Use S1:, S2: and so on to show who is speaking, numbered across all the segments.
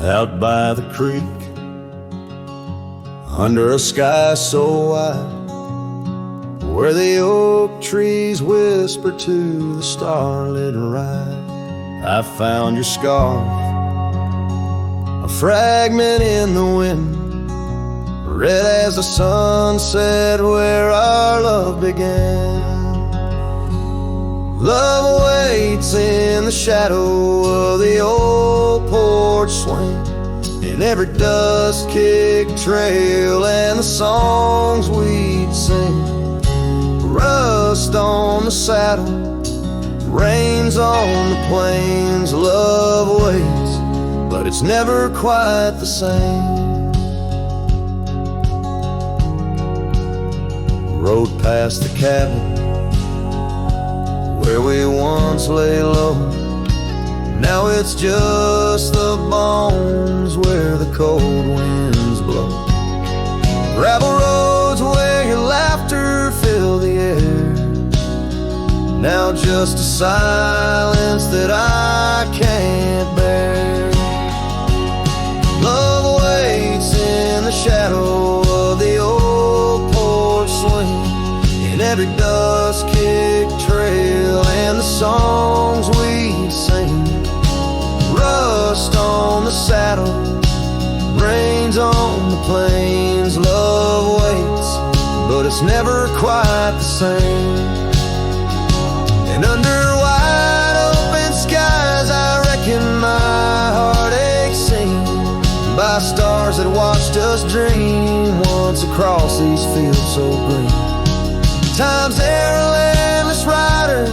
S1: out by the creek, under a sky so wide, where the oak trees whisper to the starlit ride. I found your scarf, a fragment in the wind, red as the sunset where our love began. Love waits in the shadow of the old porch swing, in every dust-kicked trail and the songs we'd sing. Rust on the saddle, rains on the plains. Love waits, but it's never quite the same. Rode past the cabin where we once lay low, now it's just the bones where the cold winds blow. Gravel roads where your laughter filled the air, now just a silence that I can't bear. Love waits in the shadow of the old porch swing, in every dust-kicked trail and the songs we sing. Rust on the saddle, rains on the plains. Love waits, but it's never quite the same. And under wide open skies, I reckon my heartache's seen by stars that watched us dream once across these fields so green. Time's there a landless rider,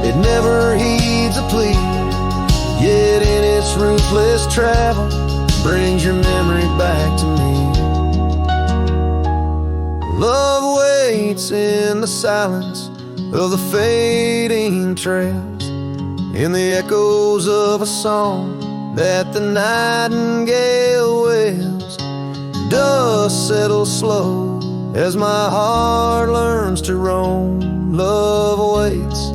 S1: it never heeds a plea, yet in its ruthless travel brings your memory back to me. Love waits in the silence of the fading trails, in the echoes of a song that the nightingale wails. Dust settles slow as my heart learns to roam. Love waits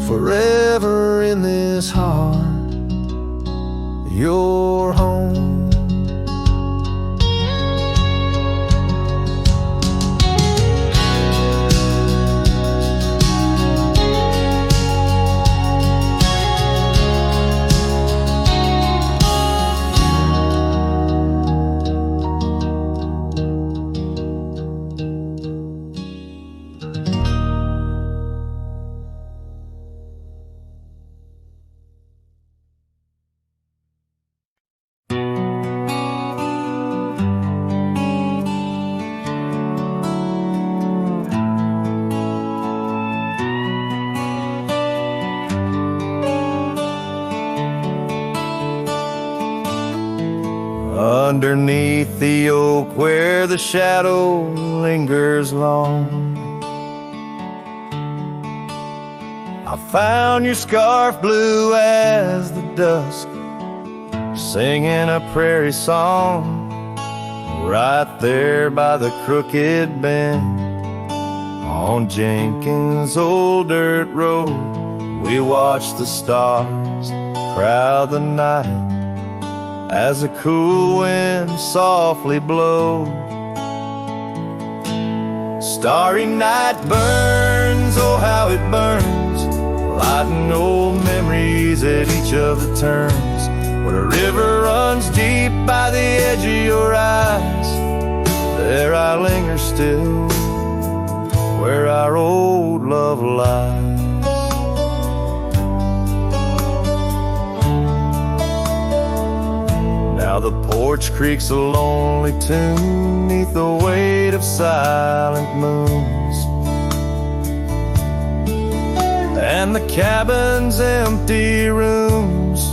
S1: forever in this heart, your home. Underneath the oak where the shadow lingers long, I found your scarf blue as the dusk, singing a prairie song. Right there by the crooked bend on Jenkins' old dirt road, we watched the stars crowd the night as a cool wind softly blows. Starry night burns, oh how it burns, lighting old memories at each of the turns. Where a river runs deep by the edge of your eyes, there I linger still, where our old love lies. Now the porch creaks a lonely tune neath the weight of silent moons, and the cabin's empty rooms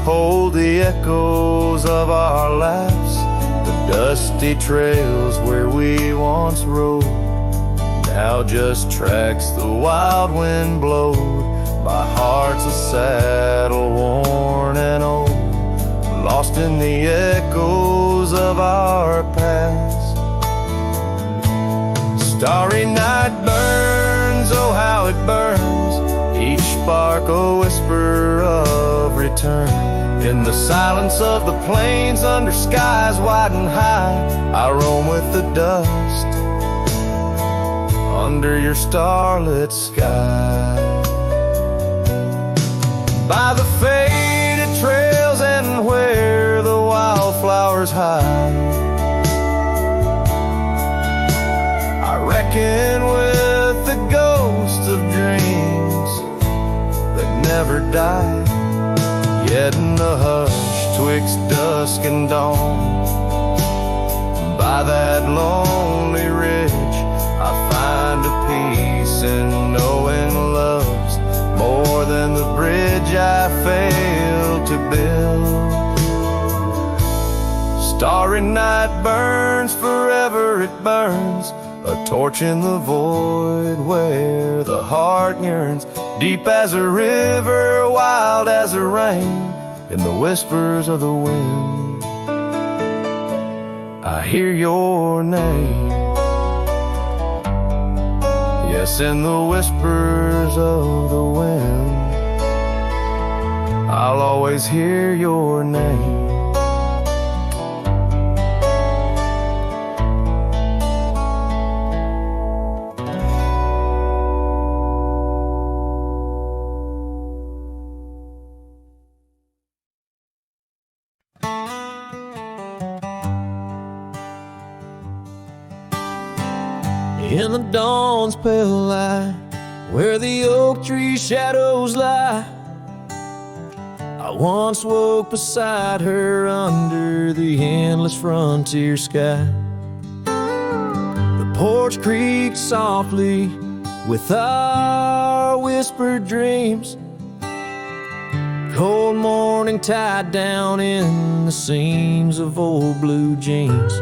S1: hold the echoes of our laughs, the dusty trails where we once rode, now just tracks the wild wind blowed by hearts a saddle worn and old, lost in the echoes of our past. Starry night burns, oh how it burns, each spark a whisper of return. In the silence of the plains, under skies wide and high, I roam with the dust, under your starlit sky. By the faded trails and where the wildflowers hide, I reckon with the ghosts of dreams that never die. Yet in the hush twixt dusk and dawn, by that lonely ridge, I find a peace in knowing love's more than the bridge I failed to build. Starry night burns, forever it burns, a torch in the void where the heart yearns. Deep as a river, wild as a rain, in the whispers of the wind, I hear your name. Yes, in the whispers of the wind, I'll always hear your name. In the dawn's pale light, where the oak tree shadows lie, I once woke beside her under the endless frontier sky. The porch creaked softly with our whispered dreams, cold morning tied down in the seams of old blue jeans.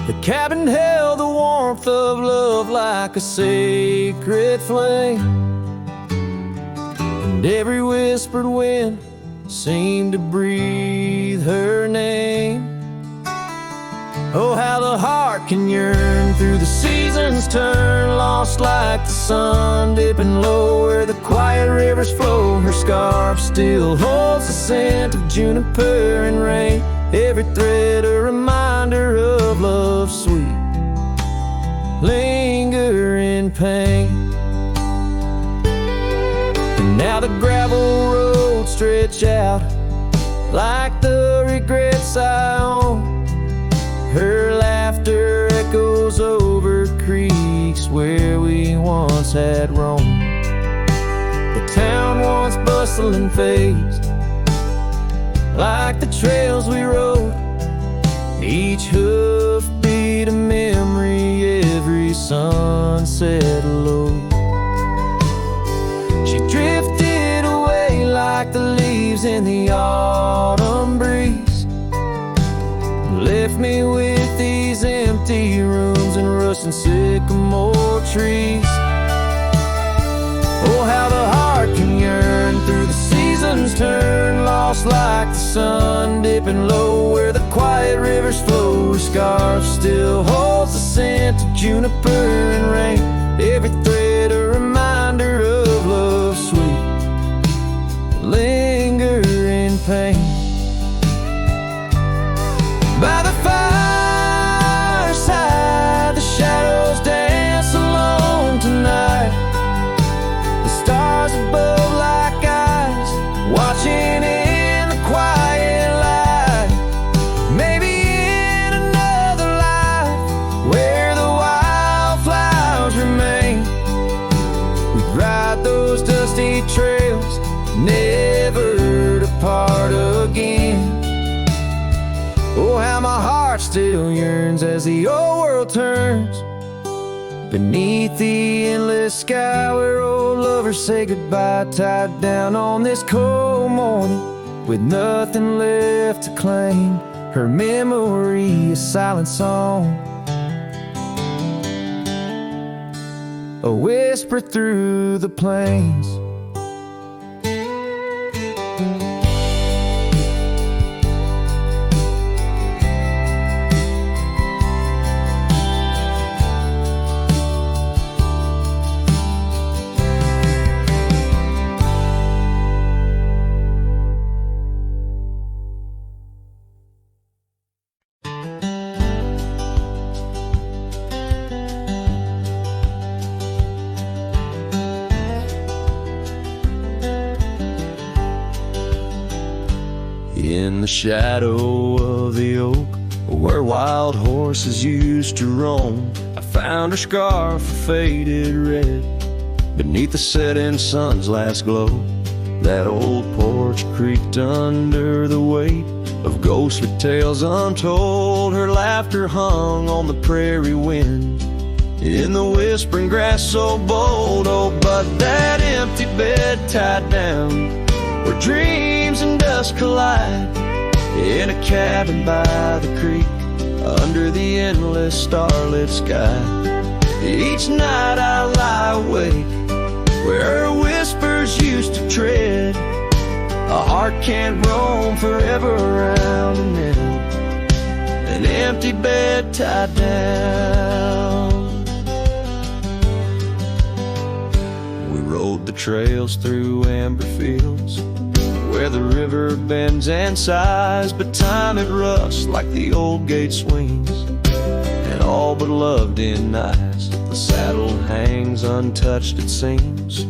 S1: The cabin held the warmth of love like a sacred flame, and every whispered wind seemed to breathe her name. Oh, how the heart can yearn through the seasons turn, lost like the sun dipping low where the quiet rivers flow. Her scarf still holds the scent of juniper and rain, every thread a reminder of love's sweet lingering pain. And now the gravel roads stretch out like the regrets I own. Her laughter echoes over creeks where we once had roamed. The town once bustling fades like the trails we rode, each hoof beat a memory, every sunset low. She drifted away like the leaves in the autumn breeze, left me with these empty rooms and rusting sycamore trees. Oh, how the heart can yearn through the seasons turn, lost like the sun dipping low where the quiet rivers flow. Her scarf still holds the scent of juniper and rain, every thread a reminder of love's sweet lingering pain. By the fireside, the shadows dance alone tonight, the stars above like eyes watching in the quiet light. Maybe in another life where the wildflowers remain, we'd ride those dusty trails, never to part again. Oh, how my heart still yearns as the old world turns, beneath the endless sky where old lovers say goodbye, tied down on this cold morning with nothing left to claim. Her memory a silent song, a whisper through the plains. In the shadow of the oak, where wild horses used to roam, I found her scarf faded red beneath the setting sun's last glow. That old porch creaked under the weight of ghostly tales untold. Her laughter hung on the prairie wind, in the whispering grass so bold. Oh, but that empty bed tied down, where dreams and dust collide, in a cabin by the creek, under the endless starlit sky. Each night I lie awake, where her whispers used to tread. A heart can't roam forever around and in an empty bed tied down. We rode the trails through amber fields, where the river bends and sighs, but time it rusts like the old gate swings, and all but love denies. The saddle hangs untouched, it seems,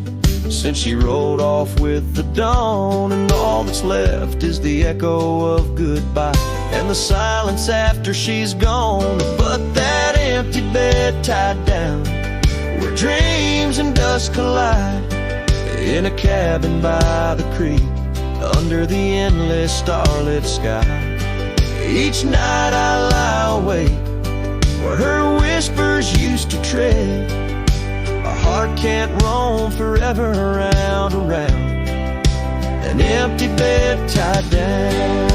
S1: since she rode off with the dawn, and all that's left is the echo of goodbye and the silence after she's gone. But that empty bed tied down, where dreams and dust collide, in a cabin by the creek, under the endless starlit sky. Each night I lie awake, where her whispers used to tread. A heart can't roam forever around, an empty bed tied down.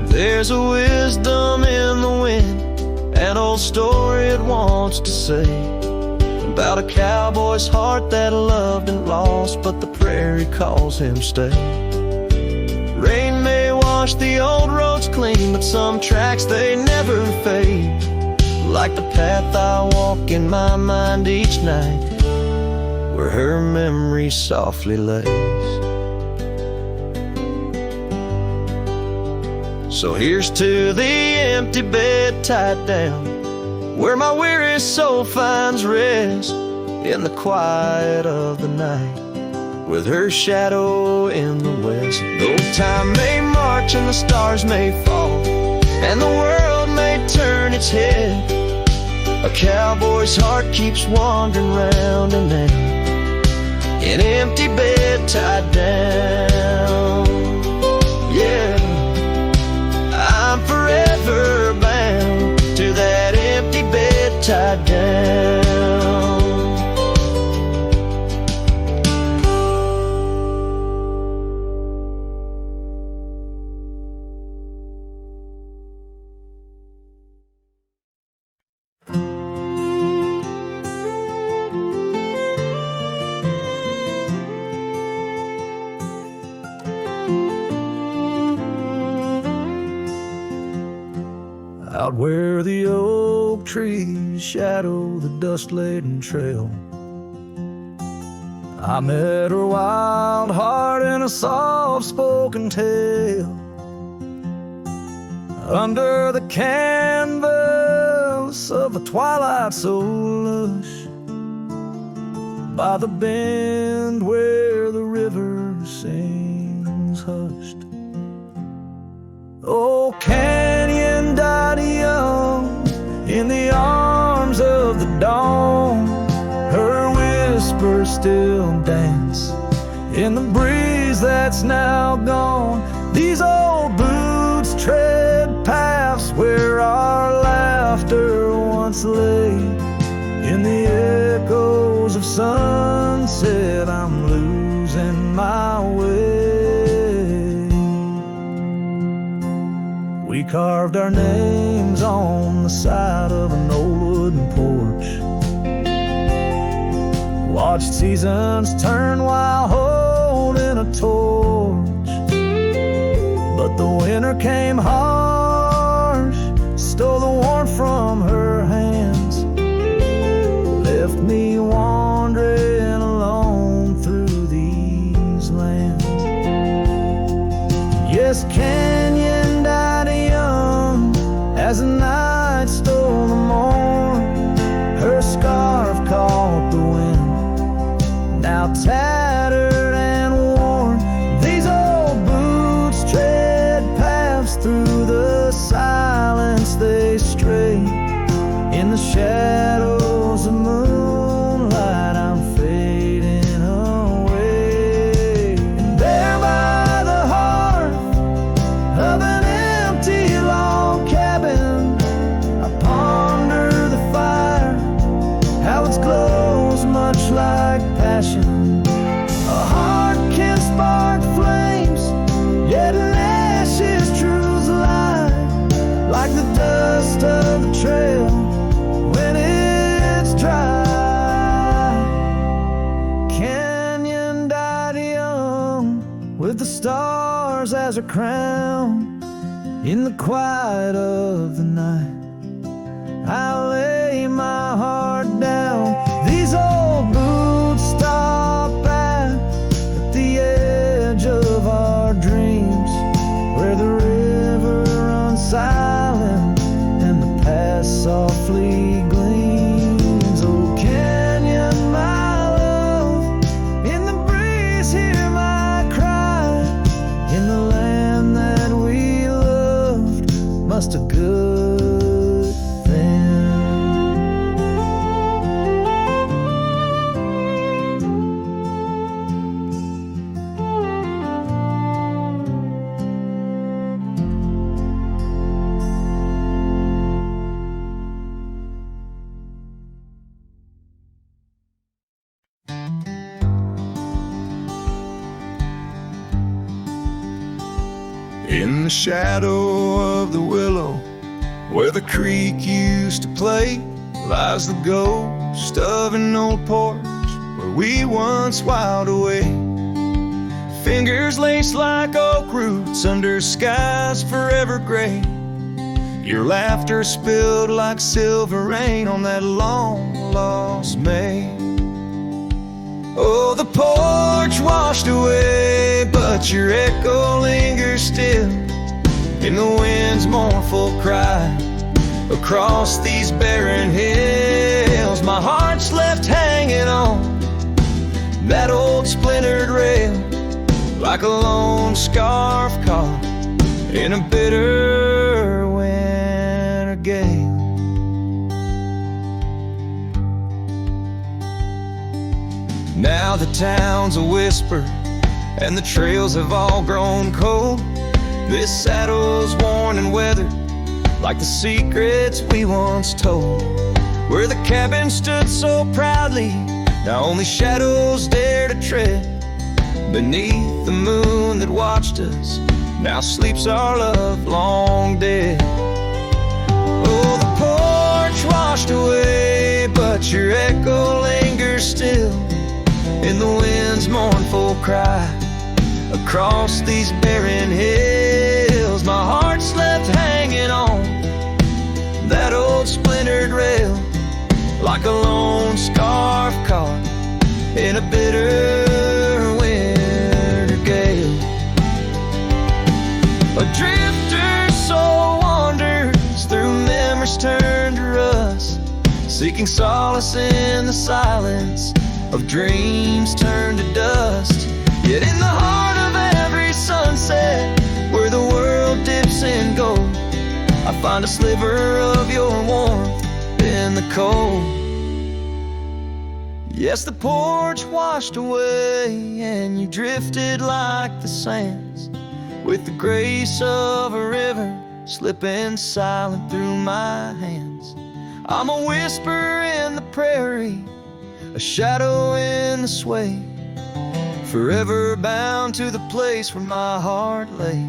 S1: There's a wisdom in the wind, an old story it wants to say, about a cowboy's heart that loved and lost, but the prairie calls him stay. Rain may wash the old roads clean, but some tracks they never fade, like the path I walk in my mind each night, where her memory softly lays. So here's to the empty bed tied down, where my weary soul finds rest, in the quiet of the night, with her shadow in the west. Though time may march and the stars may fall, and the world may turn its head, a cowboy's heart keeps wandering round and round, an empty bed tied down. Yeah, I'm forever bound to that empty bed tied down. Out where the oak trees shadow the dust-laden trail, I met her wild heart in a soft-spoken tale. Under the canvas of a twilight so lush, by the bend where the river sings hushed. Oh, canyon died young in the arms of the dawn. Her whispers still dance in the breeze that's now gone. These old boots tread paths where our laughter once lay. In the echoes of sunset, I'm losing my way. We carved our names on the side of an old wooden porch, watched seasons turn while holding a torch. But the winter came harsh, stole the warmth from her hands, left me wandering alone through these lands. Yes, canyon died young with the stars as her crown. In the quiet of the night, I lay my heart down. These old boots stop at the edge of our dreams, where the river runs silent and the past softly gleams. Oh, canyon, my love, in the breeze hear my cry. In the land that we loved, must a good thing.
S2: In the shadow of the willow, where the creek used to play, lies the ghost of an old porch where we once whiled away. Fingers laced like oak roots under skies forever gray. Your laughter spilled like silver rain on that long lost May. Oh, the porch washed away, but your echo lingers still in the wind's mournful cry. Across these barren hills, my heart's left hanging on that old splintered rail, like a lone scarf caught in a bitter winter gale. Now the town's a whisper and the trails have all grown cold. This saddle's worn and weathered like the secrets we once told. Where the cabin stood so proudly, now only shadows dare to tread. Beneath the moon that watched us, now sleeps our love long dead. Oh, the porch washed away, but your echo lingers still in the wind's mournful cry. Across these barren hills, my heart's left hanging on that old splintered rail, like a lone scarf caught in a bitter winter gale. A drifter soul wanders through memories turned to rust, seeking solace in the silence of dreams turned to dust. Yet in the heart of every sunset, where the world dips in gold, I find a sliver of your warmth in the cold. Yes, the porch washed away and you drifted like the sands, with the grace of a river slipping silent through my hands. I'm a whisper in the prairie, a shadow in the sway, forever bound to the place where my heart lay.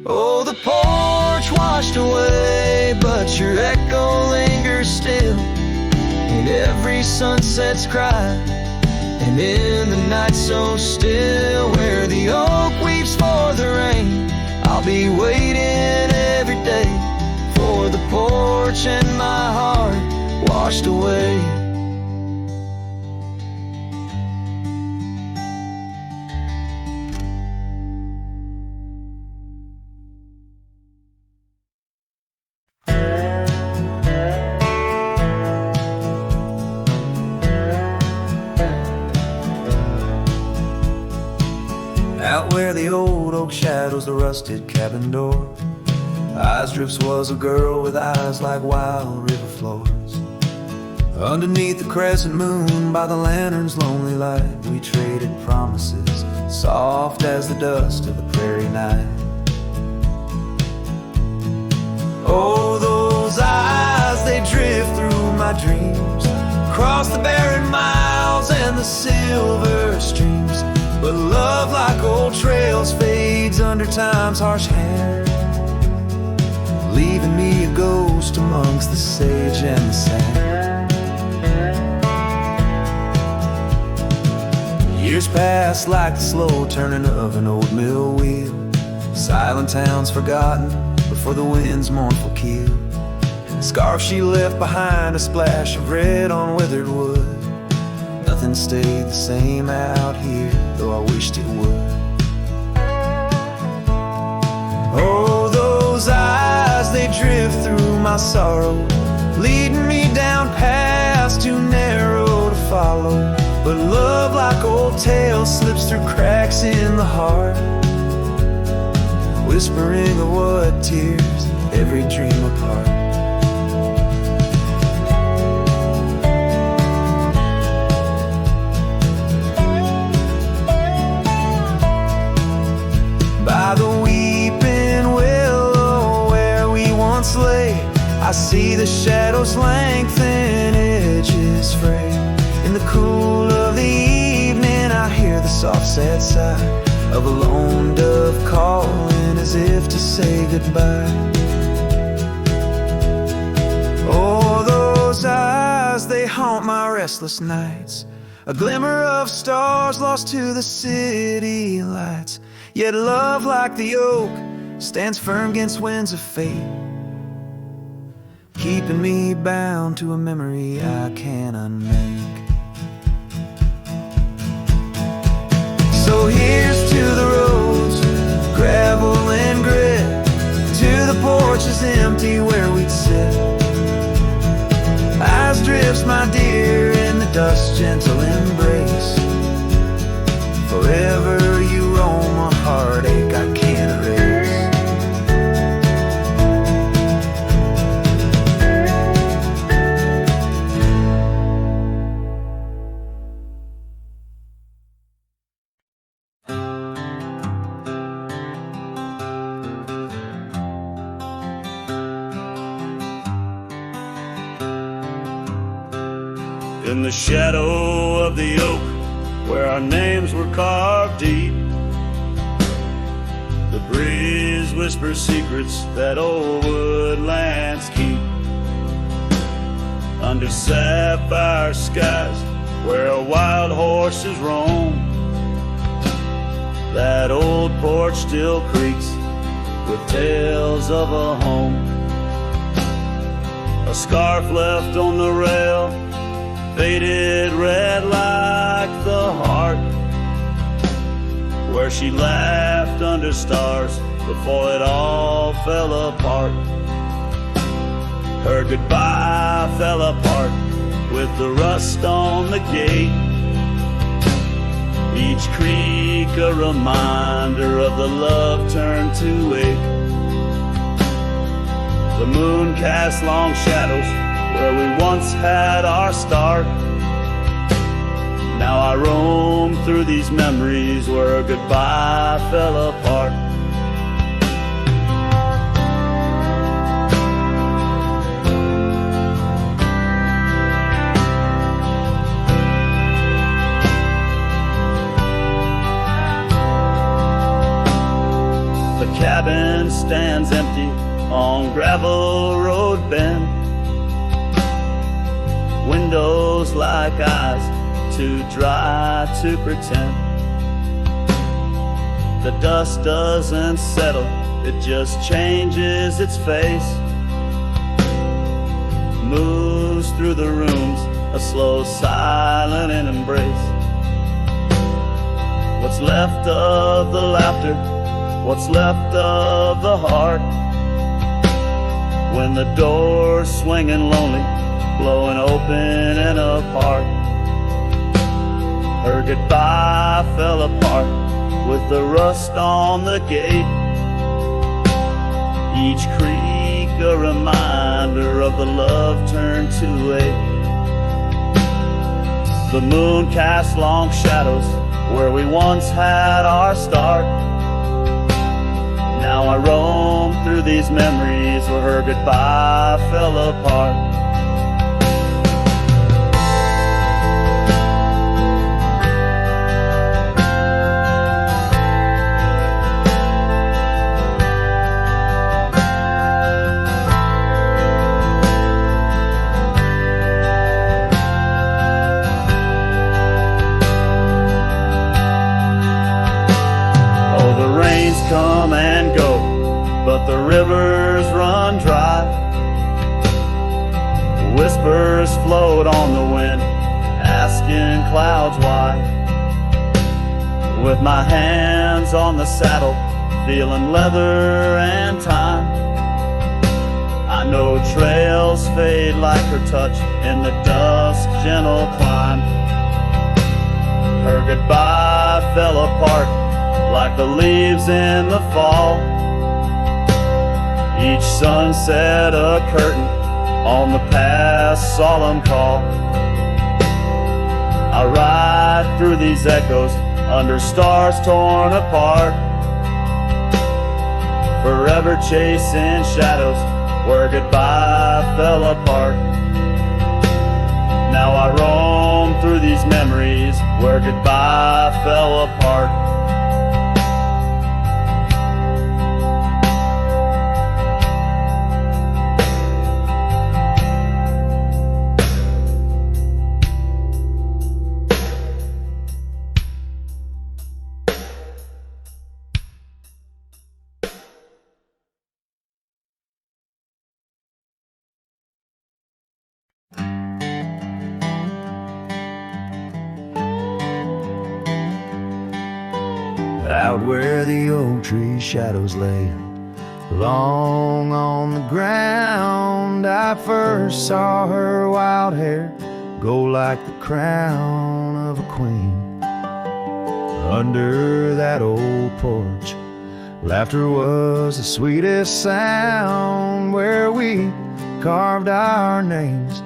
S2: Oh, the porch washed away, but your echo lingers still in every sunset's cry, and in the night so still, where the oak weeps for the rain, I'll be waiting every day for the porch and my heart washed away.
S1: Out where the old oak shadows the rusted cabin door, Eyes Drifts was a girl with eyes like wild river floors. Underneath the crescent moon, by the lantern's lonely light, we traded promises, soft as the dust of the prairie night. Oh, those eyes, they drift through my dreams, across the barren miles and the silver streams. But love, like old trails, fades under time's harsh hand, leaving me a ghost amongst the sage and the sand.
S3: Years pass like the slow turning of an old mill wheel. Silent towns forgotten before the wind's mournful keel. The scarf she left behind, a splash of red on weathered wood. Nothing stayed the same out here, though I wished it would. Oh, those eyes, they drift through my sorrow, leading me down paths too narrow to follow. But love, like old tales, slips through cracks in the heart, whispering of what tears every dream apart. By the weeping willow where we once lay, I see the shadows lengthen, edges fray. In the cool of the evening, I hear the soft sad sigh of a lone dove calling as if to say goodbye. Oh, those eyes, they haunt my restless nights, a glimmer of stars lost to the city lights. Yet love, like the oak, stands firm against winds of fate, keeping me bound to a memory I can't unmake. So here's to the roads, gravel and grit, to the porches empty where we'd sit. Eyes drifts, my dear, in the dust's gentle embrace. Forever you roam a heartache I can't erase.
S4: In the shadow of the oak, where our names were carved deep, the breeze whispers secrets that old woodlands keep. Under sapphire skies, where wild horses roam, that old porch still creaks with tales of a home. A scarf left on the rail, faded red like the heart where she laughed under stars before it all fell apart. Her goodbye fell apart with the rust on the gate, each creak a reminder of the love turned to ache. The moon cast long shadows where we once had our start. Now I roam through these memories where goodbye fell apart. The cabin stands empty on gravel road bend, windows like eyes too dry to pretend. The dust doesn't settle, it just changes its face, moves through the rooms, a slow silent embrace. What's left of the laughter, what's left of the heart, when the door's swinging lonely, blowing open and apart. Her goodbye fell apart with the rust on the gate, each creak a reminder of the love turned to ache. The moon cast long shadows where we once had our start. Now I roam through these memories where her goodbye fell apart. come and go, but the rivers run dry. Whispers float on the wind, asking clouds why. With my hands on the saddle, feeling leather and time, I know trails fade like her touch in the dusk gentle climb. Her goodbye fell apart like the leaves in the fall. Each sunset a curtain on the past solemn call. I ride through these echoes under stars torn apart, forever chasing shadows where goodbye fell apart. Now I roam through these memories where goodbye fell apart.
S3: Out where the oak tree shadows lay long on the ground, I first saw her wild hair go like the crown of a queen. Under that old porch, laughter was the sweetest sound. Where we carved our names,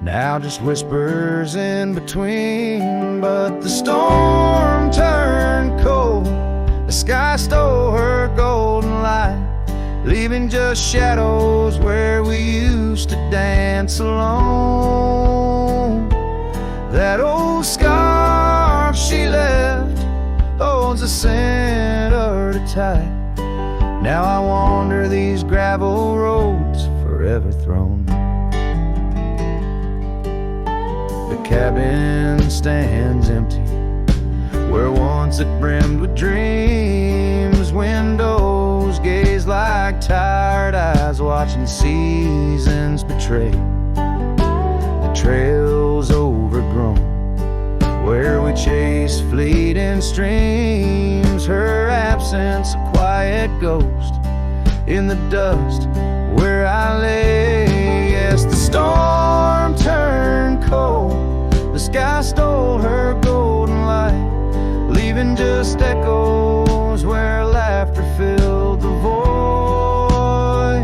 S3: now just whispers in between. But the storm turned cold, the sky stole her golden light, leaving just shadows where we used to dance alone. That old scarf she left holds a scent of her tight. Now I wander these gravel roads forever thrown. The cabin stands empty where once it brimmed with dreams. Windows gaze like tired eyes watching seasons betray. The trails overgrown where we chase fleeting streams. Her absence a quiet ghost in the dust where I lay. Yes, the storm turned cold, the sky stole her golden light, leaving just echoes where laughter filled the void.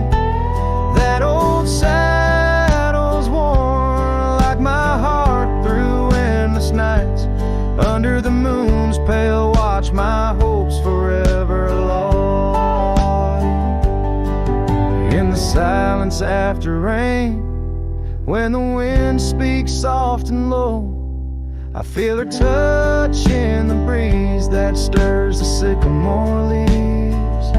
S3: That old saddle's worn like my heart through endless nights. Under the moon's pale watch, my hopes forever lost. In the silence after rain, when the wind speaks soft and low, I feel her touch in the breeze that stirs the sycamore leaves.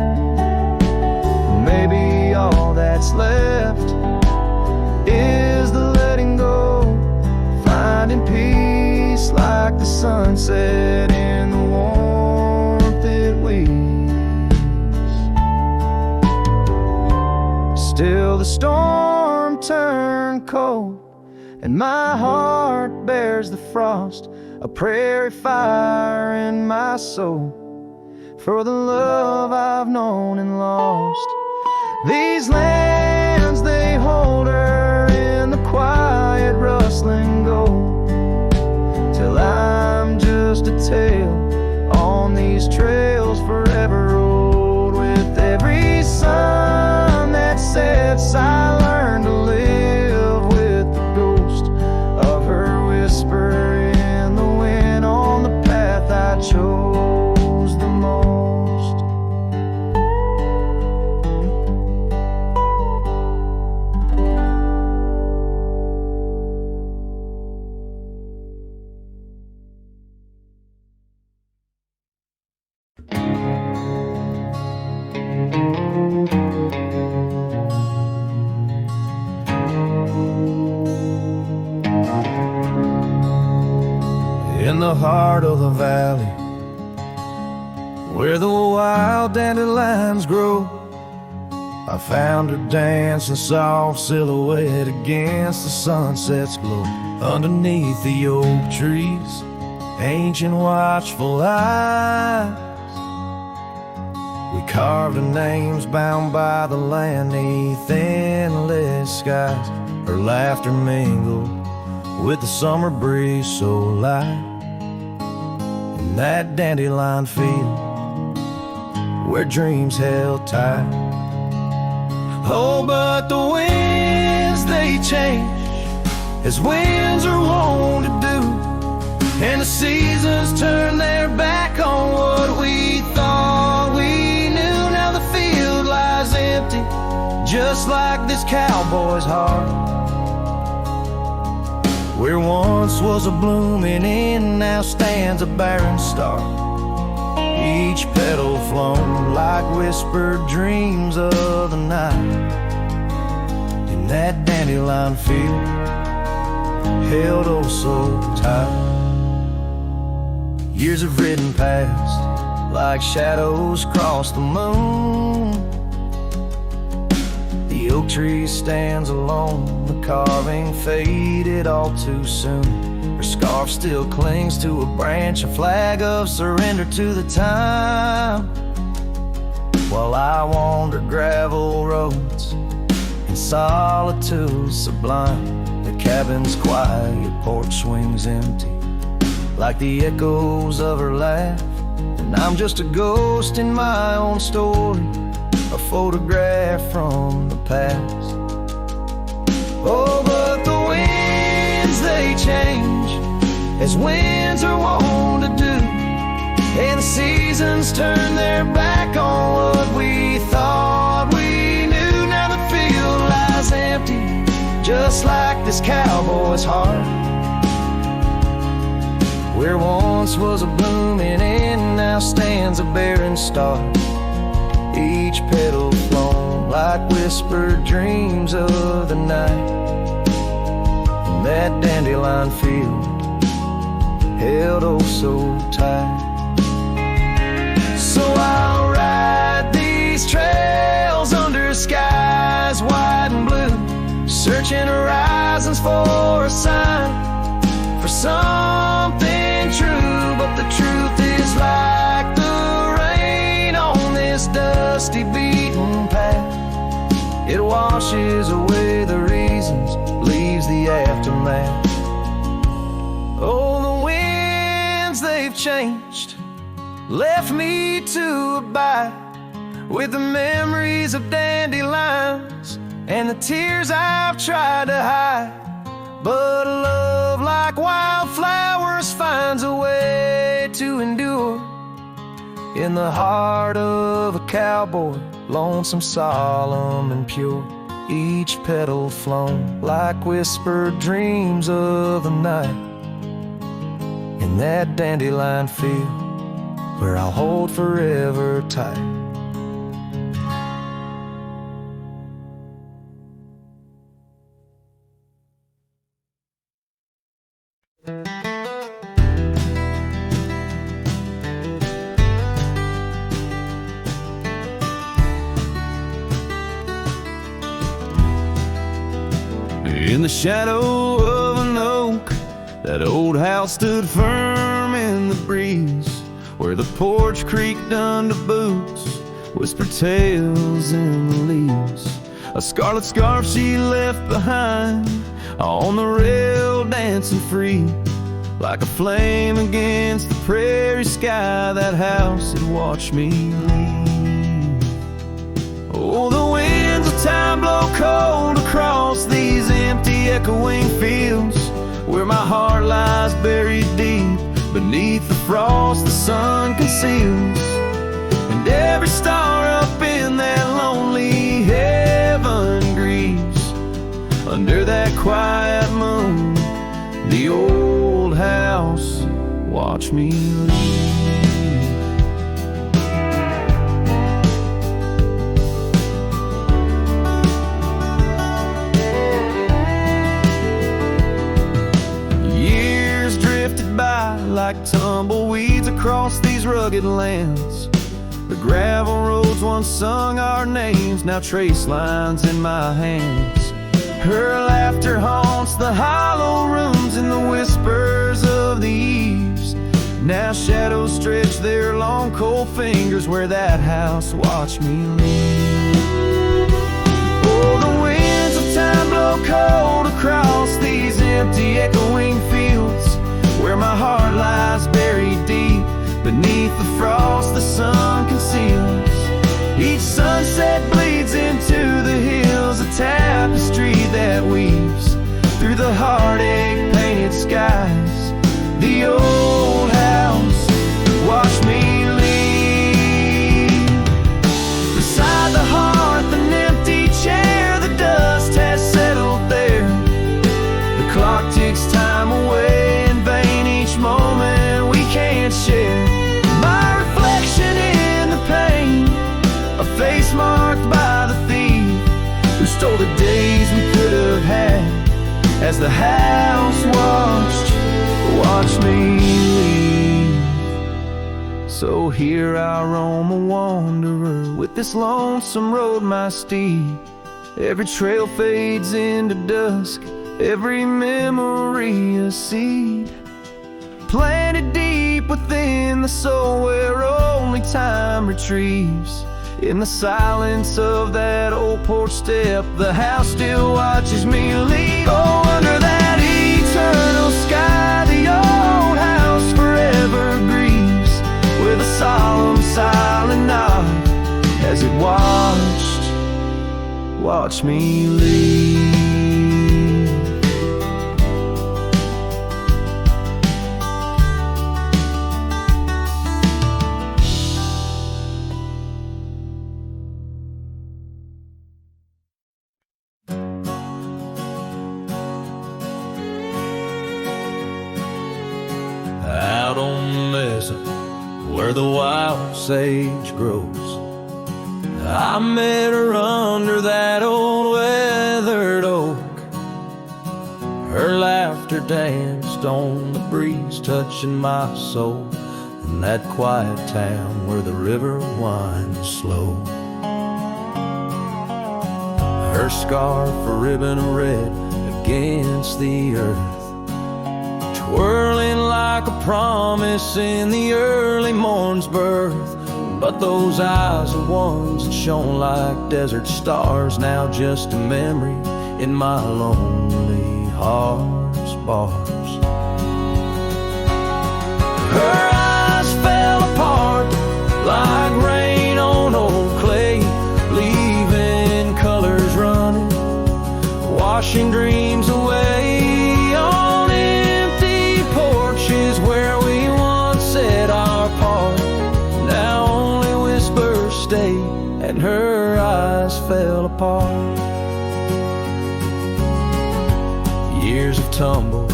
S3: Maybe all that's left is the letting go, finding peace like the sunset in the warmth it weaves. Still the storm turned cold, and my heart bears the frost, a prairie fire in my soul, for the love I've known and lost. These lands, they hold her in the quiet rustling gold, till I'm just a tale on these trails forever old. With every sun that sets, I learn to live with the ghost of her whisper in the wind on the path I chose the most. In the heart of the valley, where the wild dandelions grow. I found her dancing soft silhouette against the sunset's glow. Underneath the oak trees, ancient watchful eyes, we carved her names bound by the land 'neath endless skies. Her laughter mingled with the summer breeze so light in that dandelion field where dreams held tight. Oh, but the winds, they change as winds are wont to do, and the seasons turn their back on what we thought we knew. Now the field lies empty, just like this cowboy's heart, where once was a blooming inn, now stands a barren star. Each petal flown like whispered dreams of the night in that dandelion field held oh so tight. Years have ridden past like shadows cross the moon. The oak tree stands alone, the carving faded all too soon. Her scarf still clings to a branch, a flag of surrender to the time, while I wander gravel roads in solitude sublime. The cabin's quiet, porch swings empty like the echoes of her laugh, and I'm just a ghost in my own story, a photograph from the past. Oh, but the winds, they change as winds are wont to do, and the seasons turn their back on what we thought we knew. Now the field lies empty, just like this cowboy's heart, where once was a blooming inn, now stands a barren star. Each petal flown like whispered dreams of the night in that dandelion field held oh so tight. So I'll ride these trails under skies wide and blue, searching horizons for a sign, for something true. But the truth is like the rain on this dusty beaten path, it washes away the reasons, leaves the aftermath. Oh, the winds, they've changed, left me to abide with the memories of dandelions and the tears I've tried to hide. But a love like wildflowers finds a way to endure in the heart of a cowboy, lonesome, solemn, and pure. Each petal flown like whispered dreams of the night in that dandelion field where I'll hold forever tight. In the shadow of an oak, that old house stood firm in the breeze, where the porch creaked under boots, whispered tales in the leaves. A scarlet scarf she left behind on the rail, dancing free like a flame against the prairie sky. That house had watched me leave. Oh, the winds of time blow cold across these empty echoing fields, where my heart lies buried deep beneath the frost the sun conceals. And every star up in that lonely heaven grieves under that quiet moon. The old house watched me leave. Years drifted by like tumbleweeds across these rugged lands, The gravel roads once sung our names, now trace lines in my hands. Her laughter haunts the hollow rooms and the whispers of the eaves. Now shadows stretch their long cold fingers where that house watched me leave. Oh, the winds of time blow cold across these empty echoing fields, where my heart lies buried deep beneath the frost the sun conceals. Each sunset bleeds into the hills, a tapestry that weaves through the heartache painted skies. The old house watched me leave. Beside the hearth, an empty chair, the dust has settled there. The clock ticks time away in vain, each moment we can't share. My reflection in the pain, a face marked by the thief who stole the days we could have had as the house watched me leave. So here I roam a wanderer, with this lonesome road my steed. Every trail fades into dusk, every memory a seed planted deep within the soul, where only time retrieves. In the silence of that old porch step, the house still watches me leave. Oh, under that eternal sky, the old house forever grieves, with a solemn silent nod as it watched me leave. Out on the mesa, where the wild sage grows, I met her under that old weathered oak. Her laughter danced on the breeze, touching my soul in that quiet town where the river winds slow. Her scarf a ribbon of red against the earth, twirling like a promise in the early morn's birth. But those eyes are ones that shone like desert stars, now just a memory in my lonely heart's bars. Her eyes fell apart like rain on old clay, leaving colors running, washing dreams away. On empty porches where we once said our part, now only whispers stay, and her eyes fell apart. Years have tumbled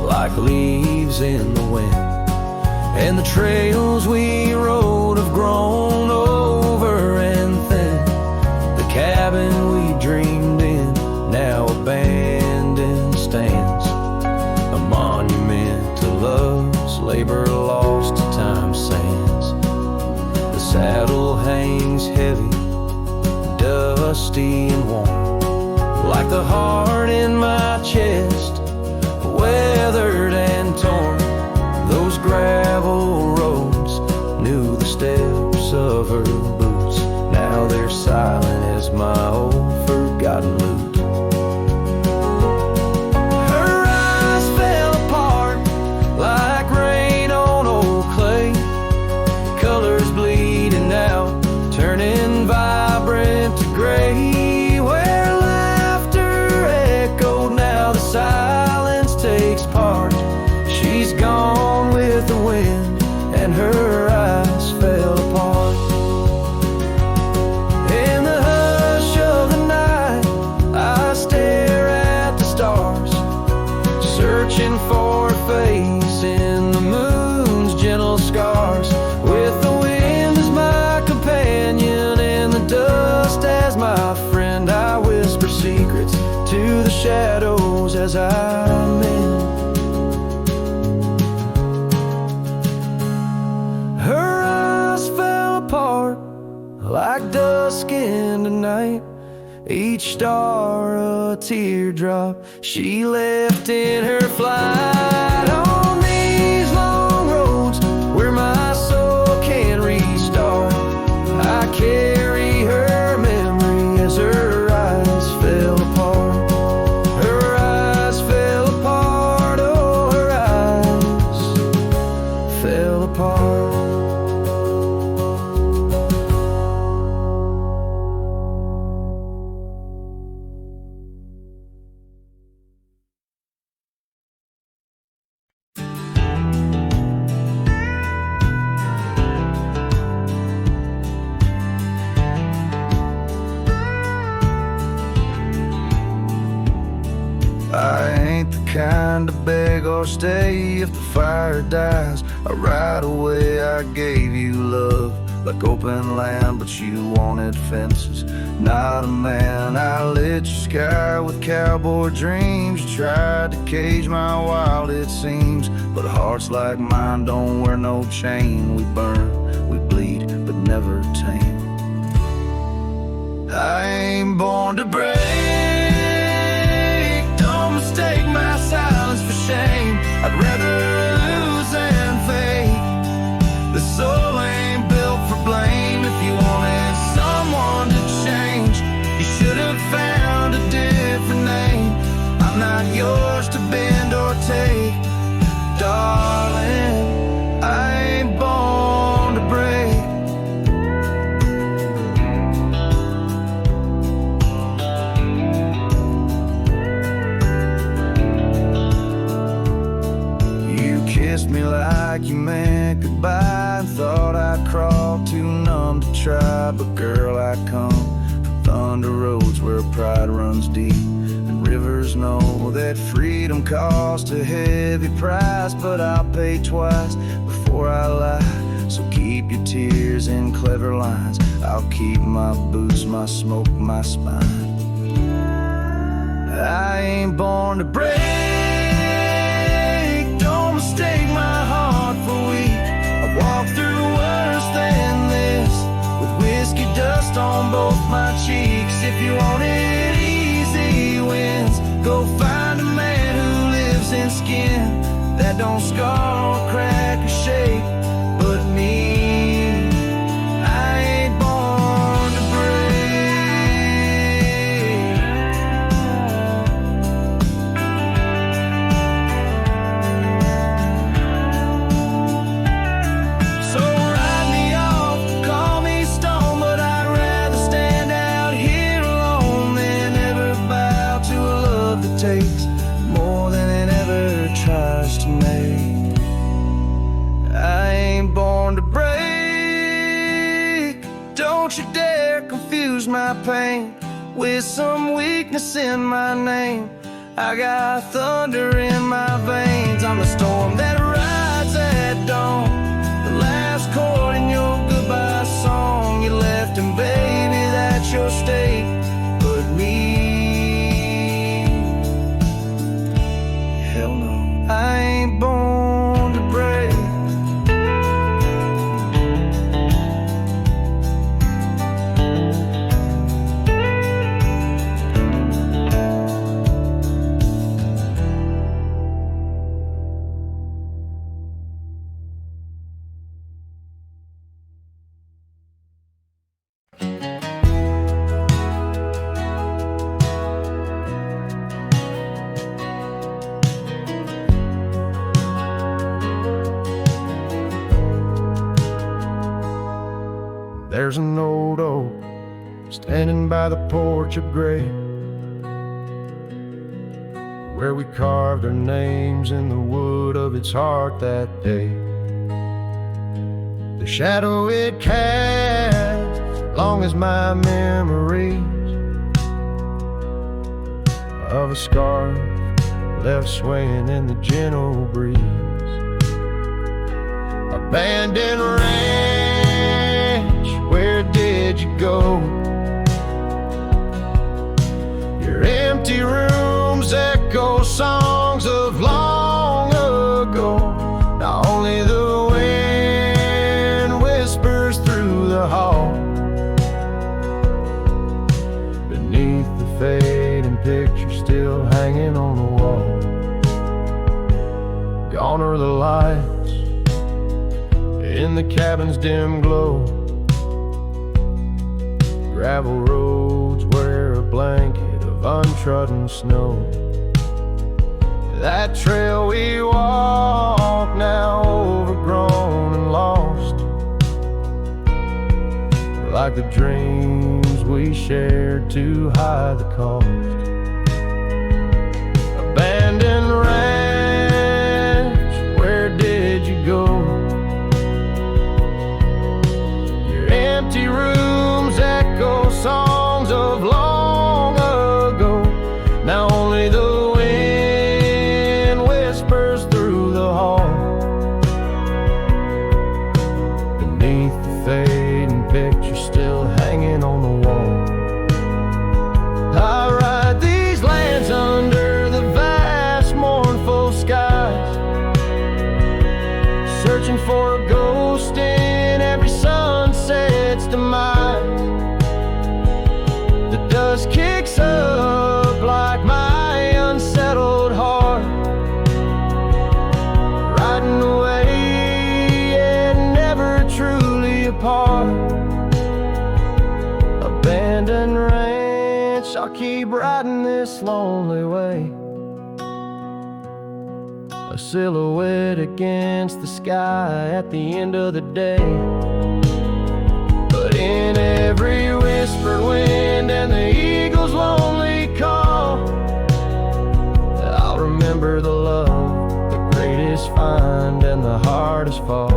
S3: like leaves in the wind, and the trails we rode have grown over and thin. The cabin we dreamed in, now abandoned, stands a monument to love's labor lost to time's sands. The saddle hangs heavy, dusty and warm, like the heart in my chest, weathered and torn. Those gravel roads knew the steps of her boots, now they're silent as my old forgotten lute. Her eyes fell apart like rain on old clay, colors bleeding out, turning vibrant to gray. Where laughter echoed, now the silence takes part. She's gone with the wind, and her eyes fell apart. In the hush of the night, I stare at the stars, searching for a face in the moon's gentle scars. With the wind as my companion and the dust as my friend, I whisper secrets to the shadows as I mend. Her eyes fell apart like dusk in the night, each star a teardrop she left in her flight. On these long roads where my soul can't restart, I carry her memory as her eyes fell apart. Her eyes fell apart, oh, her eyes fell apart. I ain't the kind to beg or stay. If the fire dies, right away I gave you love like open land, but you wanted fences. Not a man. I lit your sky with cowboy dreams. You tried to cage my wild, it seems, but hearts like mine don't wear no chain. We burn, we bleed, but never tame. I ain't born to break. Don't mistake my silence for shame. I'd rather lose than fake. The soul ain't built for blame. If you wanted someone to change, you should have found a different name. I'm not yours to bend or take, darling. I ain't born to break. Kissed me like you meant goodbye, and thought I'd crawl too numb to try. But girl, I come from thunder roads where pride runs deep, and rivers know that freedom costs a heavy price. But I'll pay twice before I lie, so keep your tears in clever lines. I'll keep my boots, my smoke, my spine. I ain't born to break. Mistake my heart for weak. I walked through worse than this, with whiskey dust on both my cheeks. If you wanted easy wins, go find a man who lives in skin that don't scar or crack or shake. But me, I ain't born to break. Takes more than it ever tries to make. I ain't born to break. Don't you dare confuse my pain with some weakness in my name. I got thunder in my veins. I'm the storm that rides at dawn, the last chord in your goodbye song. You left, and baby, that's your state. But me, hell no, I ain't born to break. There's an old oak standing by the porch of gray, where we carved our names in the wood of its heart that day. The shadow it casts, long as my memories of a scarf left swaying in the gentle breeze. Abandoned ranch, where did you go? Your empty rooms echo songs of long ago. Now only the wind whispers through the hall,
S5: in the cabin's dim glow. Gravel roads wear a blanket of untrodden snow. That trail we walk, now overgrown and lost, like the dreams we shared to hide the cost. Abandoned ranch, where did you go? Your empty rooms echo songs of long ago. Now only the wind whispers through the hall. Beneath the fading picture still hanging on the wall. I ride these lands under the vast mournful skies, searching for a ghost in every sunset's demise. The dust kicks up like my unsettled heart, riding away yet never truly apart. Abandoned ranch, I'll keep riding this lonely way, a silhouette against the sky at the end of the day. But in every whispered wind and the eagle's lonely call, I'll remember the love, the greatest find and the hardest fall.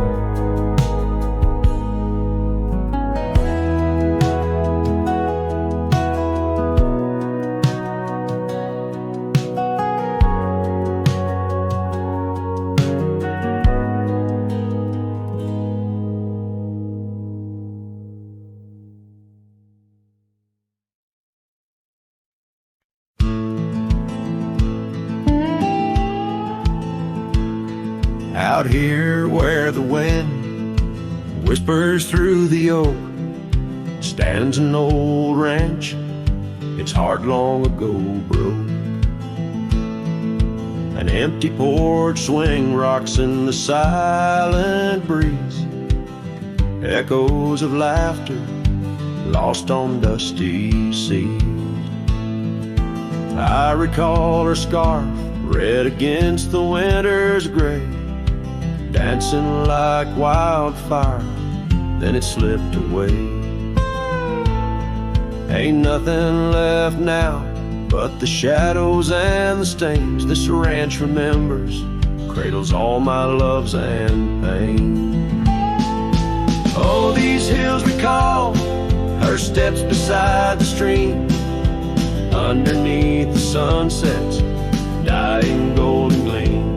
S2: Out here where the wind whispers through the oak, stands an old ranch, its heart long ago broke. An empty porch swing rocks in the silent breeze, echoes of laughter lost on dusty seas. I recall her scarf red against the winter's gray, dancing like wildfire, then it slipped away. Ain't nothing left now but the shadows and the stains this ranch remembers, cradles all my loves and pain. Oh, these hills recall her steps beside the stream, underneath the sunset's dying golden gleam.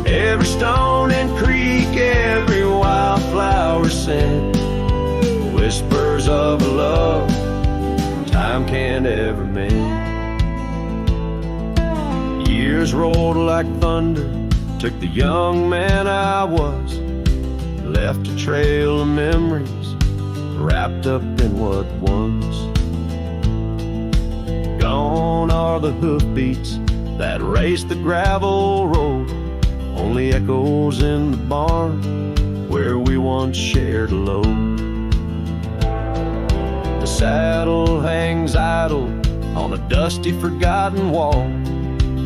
S2: Every stone and creek, every wildflower scent, whispers of a love time can't ever mend. Years rolled like thunder, took the young man I was, left a trail of memories wrapped up in what was. Gone are the hoofbeats that raced the gravel road, only echoes in the barn where we once shared a load. The saddle hangs idle on a dusty forgotten wall,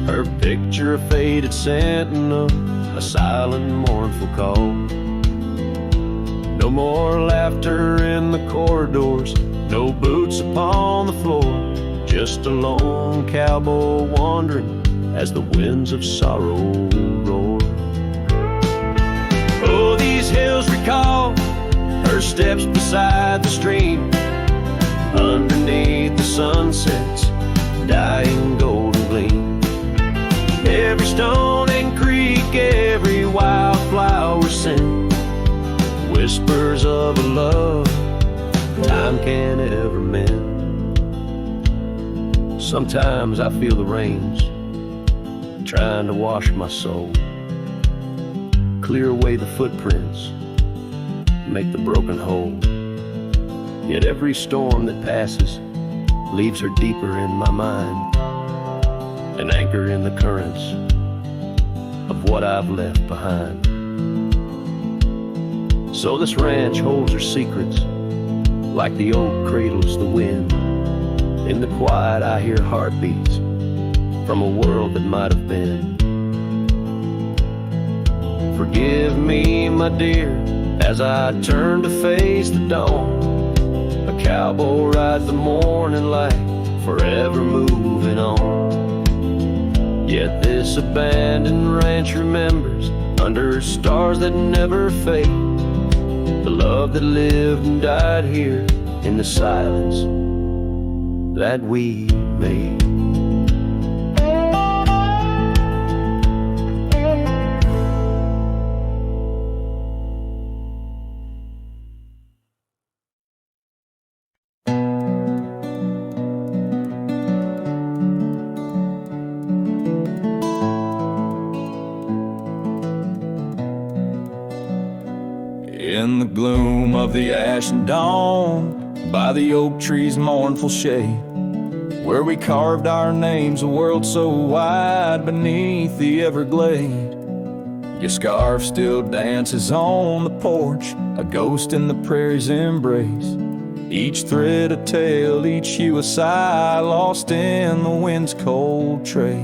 S2: her picture a faded sentinel, a silent mournful call. No more laughter in the corridors, no boots upon the floor, just a lone cowboy wandering as the winds of sorrow roar. Oh, these hills recall her steps beside the stream, underneath the sunset's dying golden gleam. Every stone and creek, every wildflower scent, whispers of a love time can't ever mend. Sometimes I feel the rains trying to wash my soul, clear away the footprints, make the broken whole. Yet every storm that passes leaves her deeper in my mind, an anchor in the currents of what I've left behind.
S5: So this ranch holds her secrets, like the oak cradles the wind. In the quiet I hear heartbeats from a world that might have been. Forgive me, my dear, as I turn to face the dawn. A cowboy rides the morning light, forever moving on. Yet this abandoned ranch remembers, under stars that never fade, the love that lived and died here in the silence that we made.
S3: In the gloom of the ashen dawn, by the oak tree's mournful shade, where we carved our names, a world so wide beneath the Everglade. Your scarf still dances on the porch, a ghost in the prairie's embrace. Each thread a tale, each hue a sigh, lost in the wind's cold trace.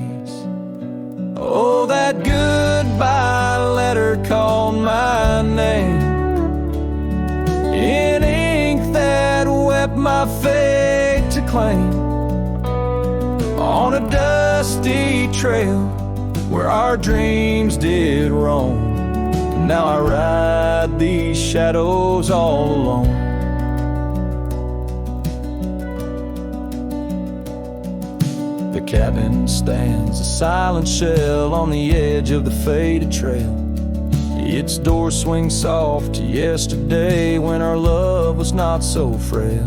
S3: Oh, that goodbye letter called my name in ink that wept my fate to claim. On a dusty trail where our dreams did roam, now I ride these shadows all alone. The cabin stands a silent shell on the edge of the faded trail. Its door swings soft to yesterday when our love was not so frail.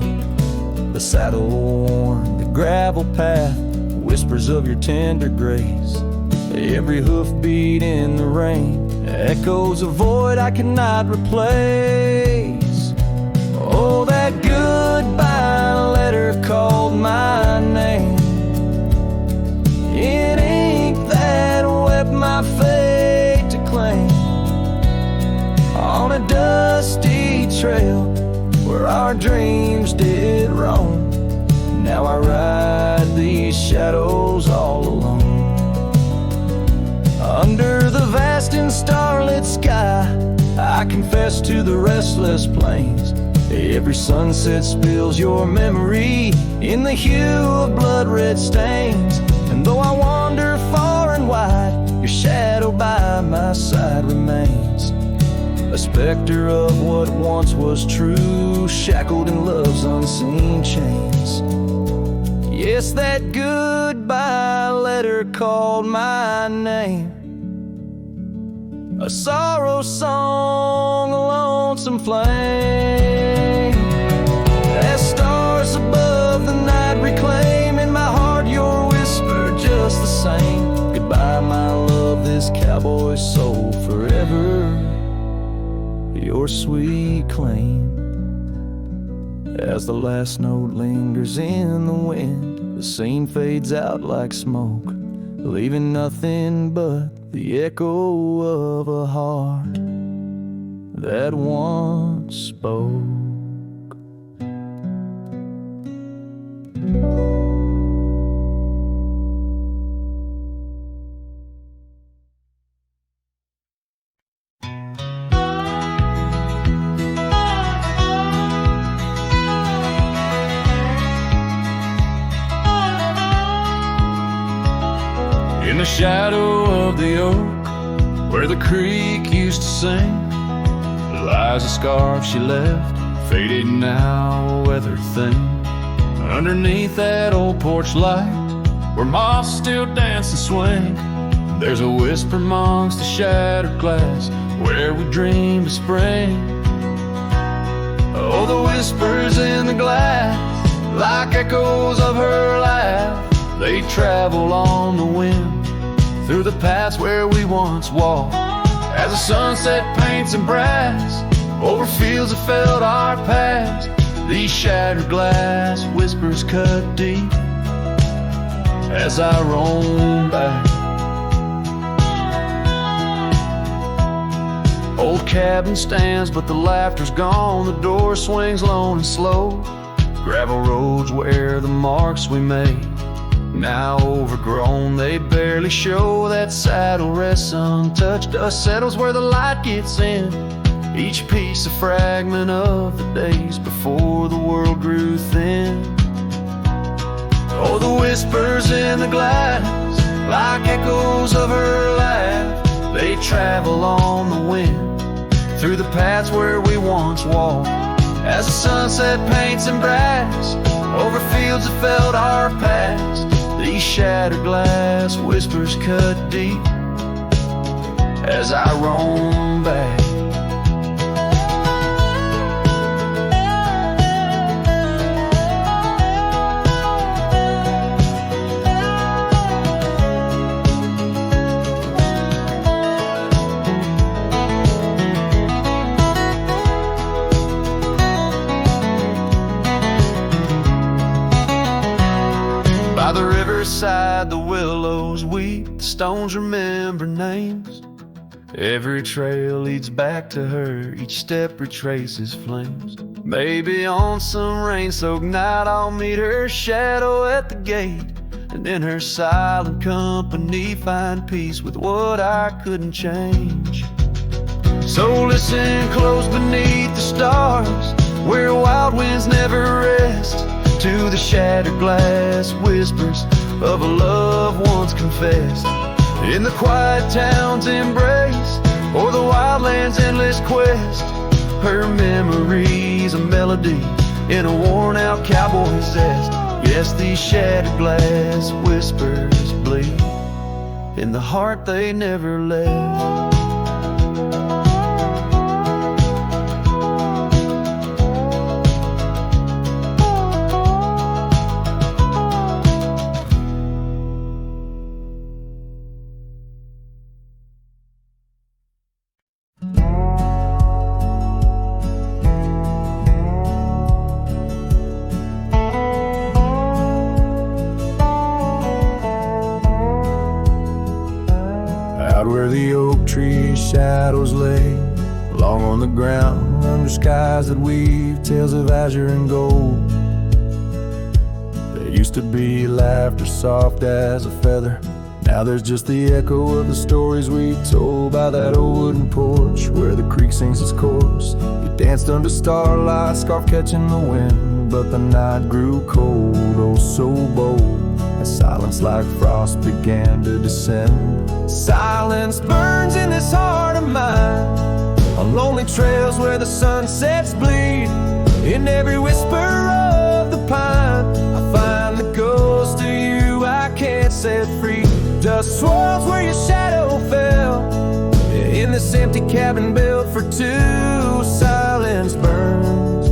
S3: The saddle worn, the gravel path, whispers of your tender grace. Every hoofbeat in the rain echoes a void I cannot replace. Oh, that goodbye letter called my name in ink that wept my fate to claim. On a dusty trail where our dreams did roam, now I ride these shadows all alone. Under the vast and starlit sky, I confess to the restless plains. Every sunset spills your memory in the hue of blood-red stains. And though I wander far and wide, your shadow by my side remains, a specter of what once was true, shackled in love's unseen chains. Yes, that goodbye letter called my name, a sorrow song, a lonesome flame. As stars above the night reclaim in my heart your whisper just the same. Goodbye, my love, this cowboy soul forever your sweet claim. As the last note lingers in the wind, the scene fades out like smoke, leaving nothing but the echo of a heart that once spoke. In the shadow of the oak, where the creek used to sing, lies a scarf she left, faded now, a weathered thing. Underneath that old porch light, where moths still dance and swing, there's a whisper amongst the shattered glass, where we dreamed of spring. Oh, the whispers in the glass, like echoes of her laugh, they travel on the wind through the paths where we once walked. As the sunset paints in brass over fields that felt our past, these shattered glass whispers cut deep as I roam back.
S5: Old cabin stands, but the laughter's gone. The door swings lone and slow. Gravel roads where the marks we made, now overgrown, they barely show. That saddle rests untouched. Dust settles where the light gets in. Each piece a fragment of the days before the world grew thin. Oh, the whispers in the glass, like echoes of her laugh, they travel on the wind through the paths where we once walked. As the sunset paints in brass over fields that felt our past, these shattered glass whispers cut deep as I roam back. Beside the willows weep, the stones remember names. Every trail leads back to her, each step retraces flames. Maybe on some rain-soaked night I'll meet her shadow at the gate, and in her silent company find peace with what I couldn't change. So listen close beneath the stars, where wild winds never rest, to the shattered glass whispers of a love once confessed. In the quiet town's embrace, or the wildland's endless quest, her memory's a melody in a worn-out cowboy zest. Yes, these shattered glass whispers bleed in the heart they never left.
S3: Where the oak tree shadows lay, long on the ground, under skies that weave tales of azure and gold. There used to be laughter soft as a feather, now there's just the echo of the stories we told by that old wooden porch where the creek sings its chorus. You danced under starlight, scarf catching the wind, but the night grew cold, oh so bold, as silence like frost began to descend. Silence burns in this heart of mine, on lonely trails where the sunsets bleed. In every whisper of the pine, I find the ghost of you I can't set free. Dust swirls where your shadow fell, in this empty cabin built for two. Silence burns,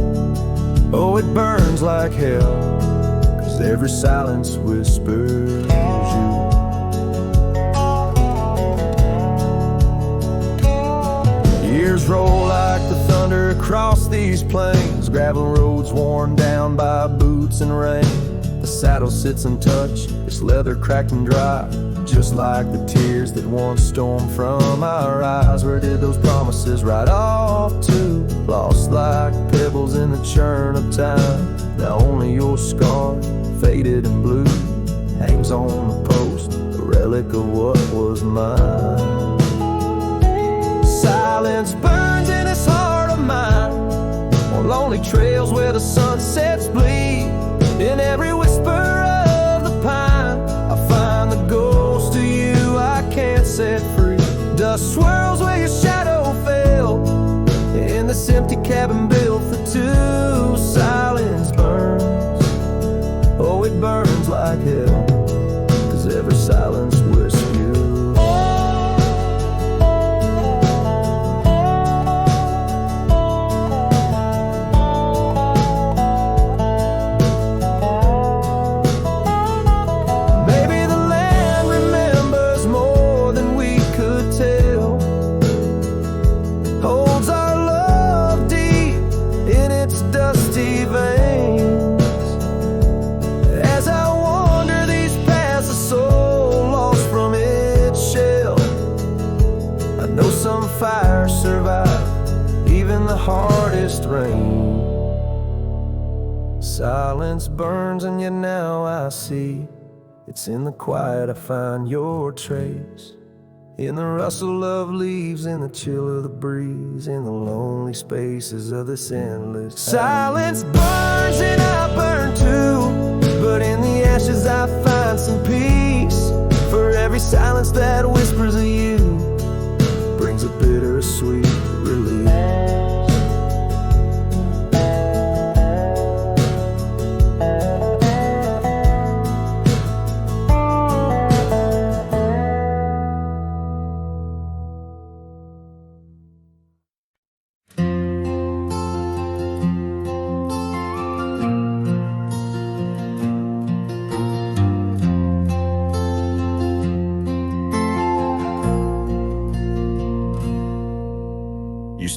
S3: oh it burns like hell, 'cause every silence whispers you. Years roll like the thunder across these plains, gravel roads worn down by boots and rain. The saddle sits untouched, its leather cracked and dry, just like the tears that once stormed from our eyes. Where did those promises ride off to? Lost like pebbles in the churn of time. Now only your scar, faded and blue, hangs on the post, a relic of what was mine. Silence burns in this heart of mine, on lonely trails where the sunsets bleed. In every whisper of the pine, I find the ghost of you I can't set free. Dust swirls where your shadow fell, in this empty cabin built for two. Silence burns, oh it burns like hell, 'cause every silence whispers you.
S5: rain. Silence burns and yet now I see it's in the quiet I find your trace. In the rustle of leaves, in the chill of the breeze, in the lonely spaces of this endless silence burns and I burn too, but in the ashes I find some peace. For every silence that whispers of you brings a bittersweet relief.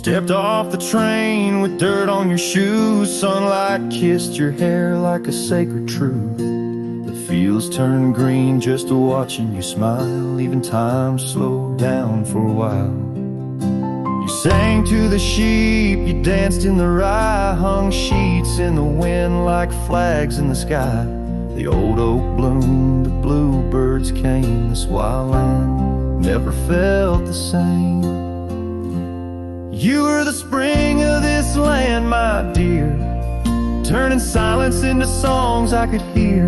S3: Stepped off the train with dirt on your shoes. Sunlight kissed your hair like a sacred truth. The fields turned green just watching you smile. Even time slowed down for a while. You sang to the sheep, you danced in the rye, hung sheets in the wind like flags in the sky. The old oak bloomed, the bluebirds came. This wild land never felt the same. You were the spring of this land, my dear, turning silence into songs I could hear.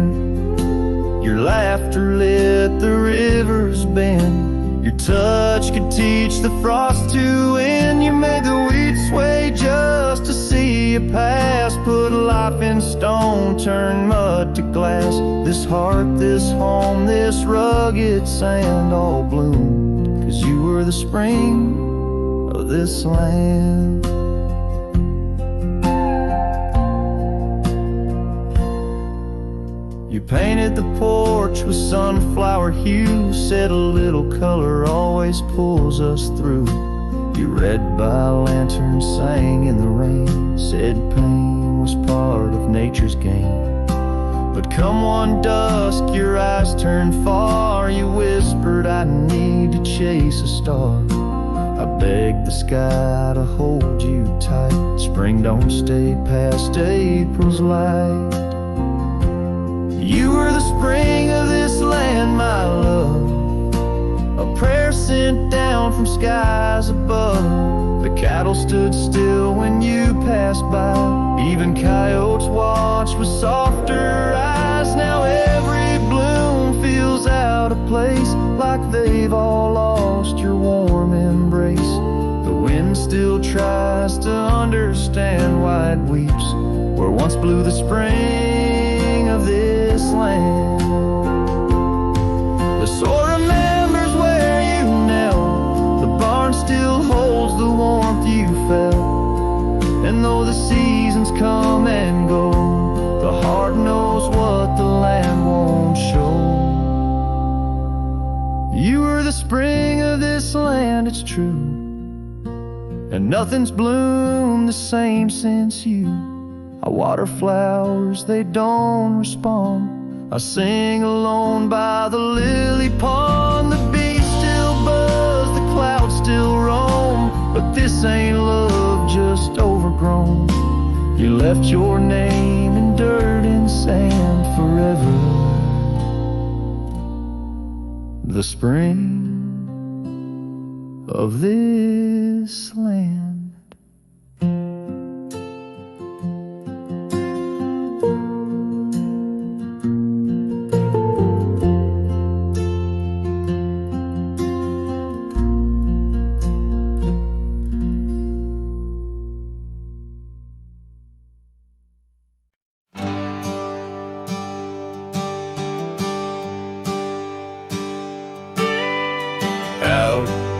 S3: Your laughter lit the river's bend. Your touch could teach the frost to end. You made the wheat sway just to see you pass. Put life in stone, turn mud to glass. This heart, this home, this rugged sand all bloomed 'cause you were the spring of this land. You painted the porch with sunflower hue, said a little color always pulls us through. You read by lantern, sang in the rain, said pain was part of nature's game. But come one dusk, your eyes turned far. You whispered, I need to chase a star. I begged the sky to hold you tight. Spring don't stay past April's light. You were the spring of this land, my love, a prayer sent down from skies above. The cattle stood still when you passed by. Even coyotes watched with softer eyes. Now every bloom feels out of place, like they've all lost your warm embrace. The wind still tries to understand why it weeps where once blew the spring of this land. The soil remembers where you knelt. The barn still holds the warmth you felt. And though the seasons come and go, the heart knows what the land won't show. You were the spring of this land, it's true, and nothing's bloomed the same since you. I water flowers, they don't respond. I sing alone by the lily pond. The bees still buzz, the clouds still roam, but this ain't love just overgrown. You left your name in dirt and sand forever. The spring of this land.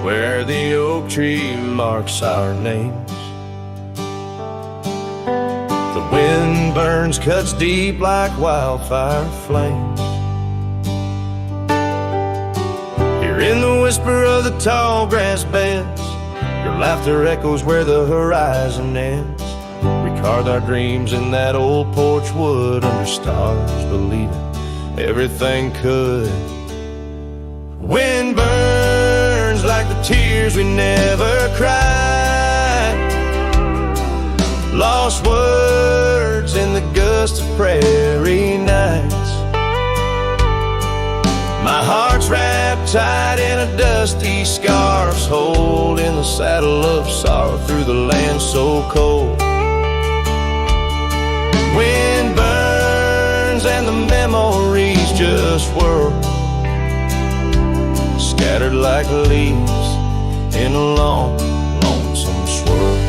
S5: Where the oak tree marks our names, the wind burns, cuts deep like wildfire flames. Hearing the whisper of the tall grass beds, your laughter echoes where the horizon ends. We carved our dreams in that old porch wood under stars, believing everything could. Wind burns like the tears we never cried,
S1: Lost words in the gust of prairie nights. My heart's wrapped tight in a dusty scarf's hold, in the saddle of sorrow through the land so cold. Wind burns and the memories just whirl, scattered like leaves in a long, lonesome swirl.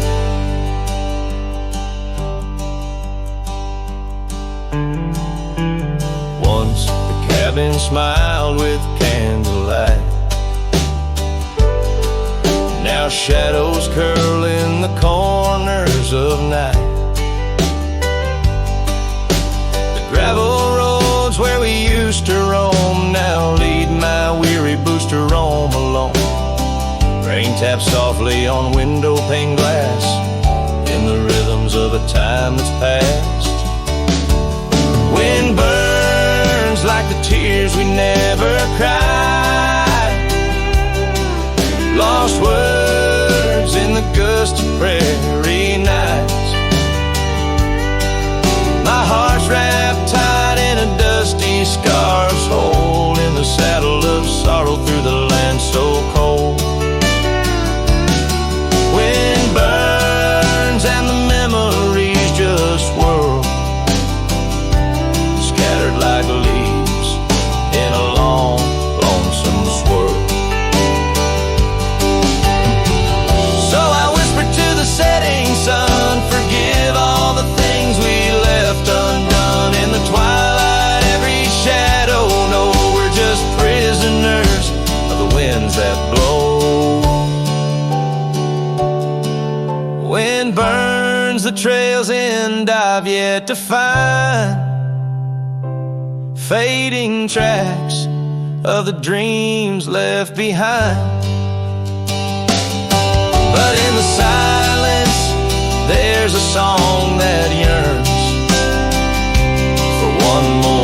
S1: Once the cabin smiled with candlelight. Now shadows curl in the corners of night. The gravel roads where we used to roam now lead my weary booster home alone. Rain taps softly on window pane glass in the rhythms of a time that's past. Wind burns like the tears we never cried. Lost words in the gust of prairie nights. My heart's wrapped tight in a dusty scarf's hole, in the saddle of sorrow through the land so cold. Wind burns and the memories just whirl, scattered like leaves in a long, lonesome swirl. So I whisper to the setting sun, forgive all the things we left undone in the twilight. Every shadow, know we're just prisoners of the winds that blow. Wind burns the trails and I've yet to find fading tracks of the dreams left behind. But in the silence, there's a song that yearns for one more